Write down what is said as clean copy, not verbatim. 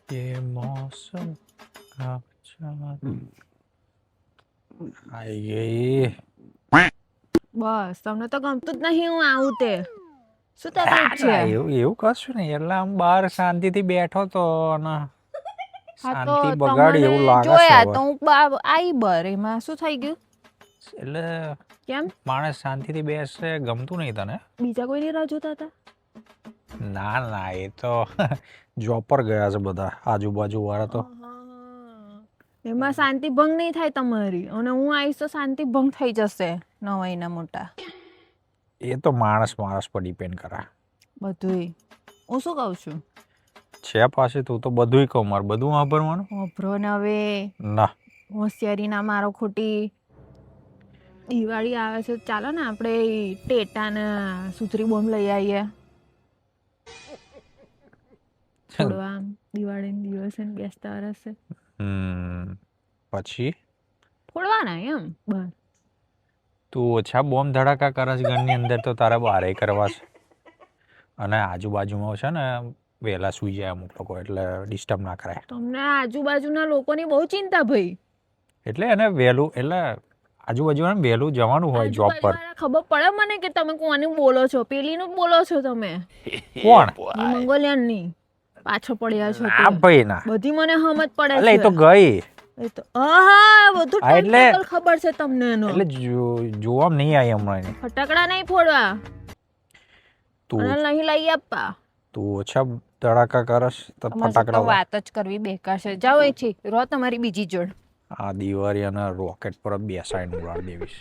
ये मौसम अच्छा आई गई. બસ તમને તો ગમતું જ નહીં હું આવું તે શું તકલીફ છે? ના, એવું કશું નહીં. એટલે આમ બહાર શાંતિથી બેઠો તો અને હા તો શાંતિ બગાડી તમને એવું લાગે છે જોયા હવે. તો હું આઈ બર એમાં શું થઈ ગયું? એટલે કેમ માણસ શાંતિથી બેસે ગમતું નહીં તને? બીજા કોઈની રાહ જોતા હતા? ના ના, એ તો જોબ પર ગયા છે બધા આજુબાજુ વાળા તો. એમાં શાંતિ ભંગ નહીં થાય તમારી, અને હું આવીશ તો શાંતિ ભંગ થઈ જશે. નવાઈના મોટા એ તો માણસ પર ડિપેન્ડ કરે. બધુંય હું શું કહું છું છે પાસે તું તો બધુંય કહું, મારે બધું વાપરવાનું વાપરો ને હવે ના. હોશિયારી ના મારો ખોટી. દિવાળી આવે છે, ચાલો ને આપણે ટેટા ને સુથરી બોમ્બ લઈ આવીએ ફોડવા દિવાળી દિવસે ને બેસતા વર્ષે પછી ફોડવાના એમ બસ. તું ઓછા બોમ્બ ધડાકા કરે છે ઘરની અંદર તો તારે બહારે કરવા છે. અને આજુબાજુમાં છે ને વહેલા સુઈ જાય અમુક લોકો, એટલે ડિસ્ટર્બ ના કરાય. તમને આજુબાજુના લોકોની બહુ ચિંતા ભાઈ. એટલે એને વહેલું, એટલે આજુબાજુમાં વહેલું જવાનું હોય જોબ પર. આજુબાજુવાળા ખબર પડે મને કે તમે કોની બોલો છો, પેલીનું બોલો છો તમે. કોણ? મંગોલિયાનની પાછો પડ્યા છો ના ભાઈ ના, બધી મને સમજ પડે એટલે એ છે. તો ગઈ. એ તો હા બધું હા, ટાઈમ ખબર છે તમને એનો. એટલે જોવા નહીં આવી હમણાં એને. ફટાકડા નહીં ફોડવા તું અને નહીં લઈ આપવા. તું ઓછા ધડાકા કરસ તો તમારી સાથે ફટાકડા વાત જ કરવી બેકાર છે. જાઓ એથી રો તમારી બીજી જોડ. આ દિવાળી અને રોકેટ પર બેસાડીને ઉડાડી દેવીશ.